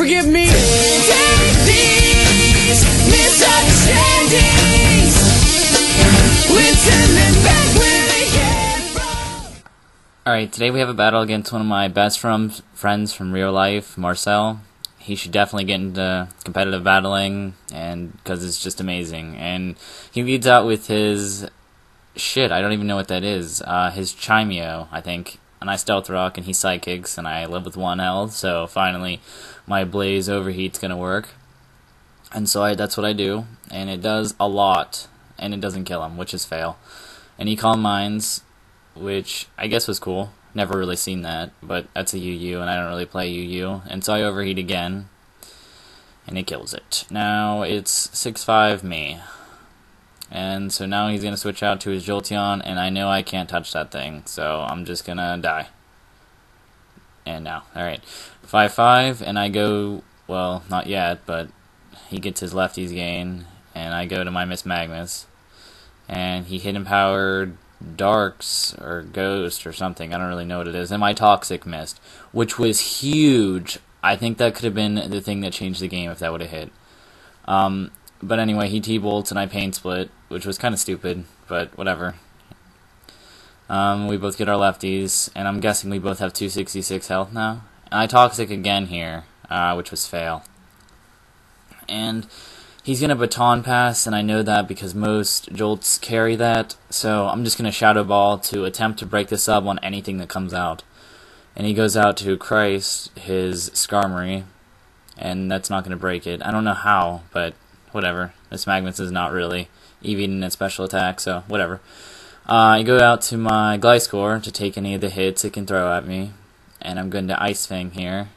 forgive me. Take these misunderstandings. We're turning back where they came from. Alright, today we have a battle against one of my best friends from real life, Marcell. He should definitely get into competitive battling, and because it's just amazing. And he leads out with his shit, I don't even know what that is. His Chimeo, I think. And I stealth rock, and he psychics, and I live with 1 health. So finally, my blaze overheat's gonna work. And so that's what I do, and it does a lot, and it doesn't kill him, which is fail. And he calm minds, which I guess was cool. Never really seen that, but that's a UU, and I don't really play UU. And so I overheat again, and it kills it. Now it's 6-5 me. And so now he's going to switch out to his Jolteon, and I know I can't touch that thing, so I'm just going to die. And now, alright. 5-5, and I go, well, not yet, but he gets his lefties gain, and I go to my Miss Magnus. And he hidden powered Darks or Ghost or something, I don't really know what it is, and my Toxic Mist, which was huge. I think that could have been the thing that changed the game if that would have hit. But anyway, he T-bolts and I Pain Split, which was kind of stupid, but whatever. We both get our lefties, and I'm guessing we both have 266 health now. And I Toxic again here, which was fail. And he's going to Baton Pass, and I know that because most Jolts carry that, so I'm just going to Shadow Ball to attempt to break the sub on anything that comes out. And he goes out to Christ, his Skarmory, and that's not going to break it. I don't know how, but whatever. This Magnus is not really even in special attack, so whatever. I go out to my Gliscor to take any of the hits it can throw at me, and I'm going to Ice Fang here.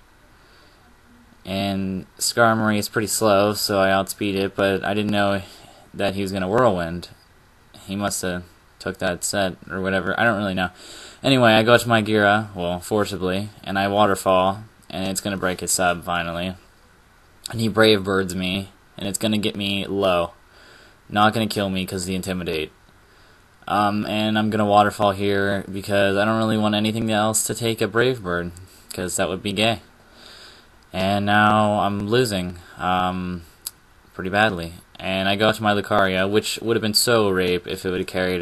And Skarmory is pretty slow, so I outspeed it, but I didn't know that he was going to Whirlwind. He must have took that set, or whatever, I don't really know. Anyway, I go to my Gira, well, forcibly, and I Waterfall, and it's going to break his sub, finally. And he Brave Birds me, and it's going to get me low. Not going to kill me because of the Intimidate. And I'm going to Waterfall here, because I don't really want anything else to take a Brave Bird, because that would be gay. And now I'm losing pretty badly. And I go to my Lucario, which would have been so rape if it would have carried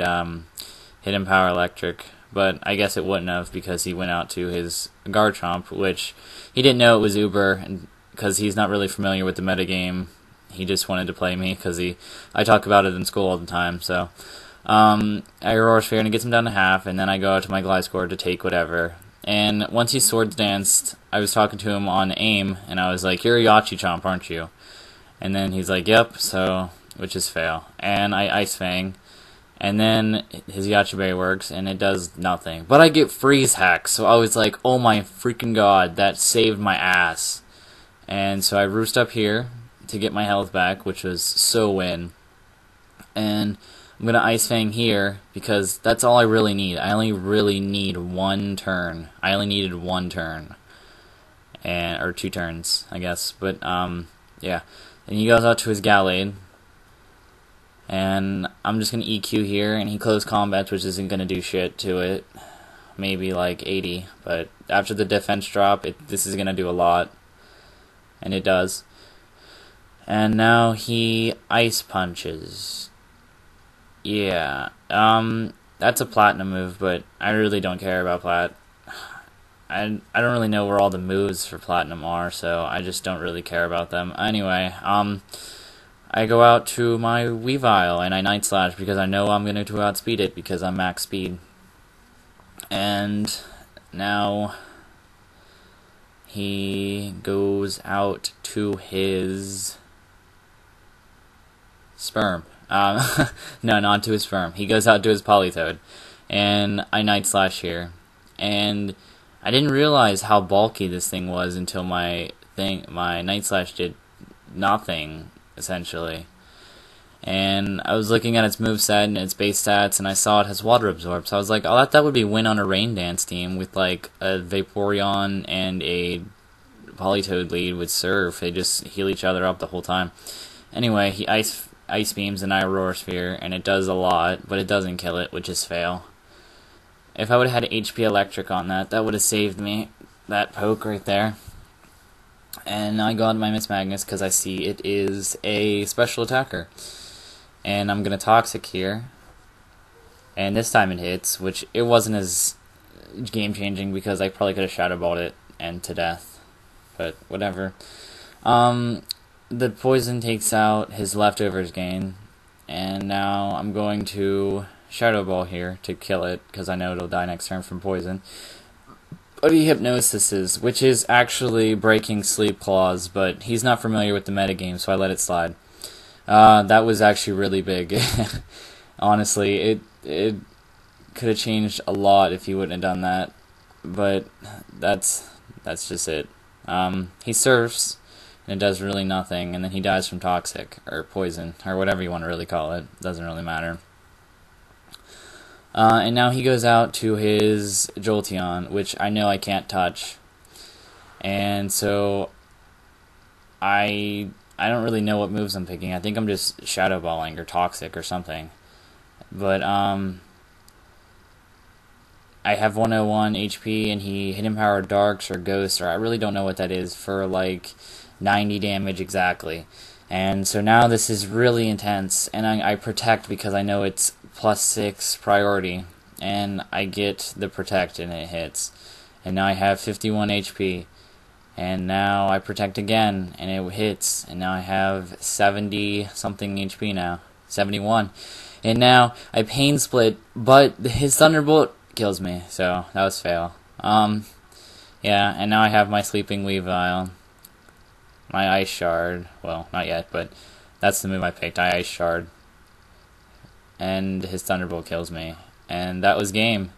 Hidden Power Electric. But I guess it wouldn't have because he went out to his Garchomp, which he didn't know it was Uber because he's not really familiar with the metagame. He just wanted to play me because I talk about it in school all the time. So I Aurora Sphere and it gets him down to half, and then I go out to my Gliscor to take whatever. And once he Swords Danced, I was talking to him on AIM, and I was like, "You're a Yachichomp, aren't you?" And then he's like, "Yep," so, which is fail. And I Ice Fang, and then his Yachiberry works, and it does nothing. But I get Freeze Hack, so I was like, oh my freaking god, that saved my ass. And so I Roost up here to get my health back, which was so win. And I'm going to Ice Fang here, because that's all I really need. I only really need 1 turn. I only needed 1 turn. Or 2 turns, I guess. But, yeah. And he goes out to his Gallade. And I'm just going to EQ here, and he Close Combats, which isn't going to do shit to it. Maybe like 80. But after the defense drop, this is going to do a lot. And it does. And now he Ice Punches. Yeah, that's a Platinum move, but I really don't care about Plat. I don't really know where all the moves for Platinum are, so I just don't really care about them. Anyway, I go out to my Weavile, and I Night Slash, because I know I'm going to outspeed it, because I'm max speed. And now he goes out to his Sperm. No, not to his Sperm. He goes out to his Politoed, and I Night Slash here. And I didn't realize how bulky this thing was until my Night Slash did nothing, essentially. And I was looking at its moveset and its base stats, and I saw it has Water Absorb. So I was like, oh, that would be win on a Rain Dance team with like a Vaporeon and a Politoed lead with Surf. They just heal each other up the whole time. Anyway, he Ice Beams and I Aurora Sphere, and it does a lot, but it doesn't kill it, which is fail. If I would have had HP Electric on that, that would have saved me that poke right there. And I go out to my Miss Magnus because I see it is a special attacker. And I'm going to Toxic here. And this time it hits, which it wasn't as game-changing because I probably could have Shadow Balled it and to death. But whatever. The poison takes out his leftovers gain. And now I'm going to Shadow Ball here to kill it because I know it'll die next turn from poison. But he hypnosises, which is actually breaking Sleep Claws, but he's not familiar with the metagame, so I let it slide. That was actually really big. Honestly, it could have changed a lot if he wouldn't have done that, but that's just it. He surfs, and it does really nothing, and then he dies from Toxic, or Poison, or whatever you want to really call it. Doesn't really matter. And now he goes out to his Jolteon, which I know I can't touch. And so I don't really know what moves I'm picking. I think I'm just Shadow Balling or Toxic or something. But I have 101 HP and he Hidden Power Darks or Ghosts, or I really don't know what that is, for like 90 damage exactly. And so now this is really intense, and I protect because I know it's +6 priority, and I get the protect and it hits. And now I have 51 HP, and now I protect again and it hits, and now I have 70 something HP now, 71. And now I Pain Split, but his Thunderbolt kills me, so that was fail. Yeah, and now I have my Sleeping Weavile, my Ice Shard, well, not yet, but that's the move I picked, I Ice Shard. And his Thunderbolt kills me. And that was game.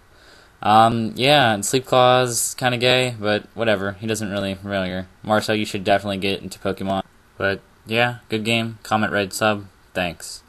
Yeah, and Sleep Claw's kinda gay, but whatever, he doesn't really familiar. Marcell, you should definitely get into Pokemon. But yeah, good game, comment, red, sub, thanks.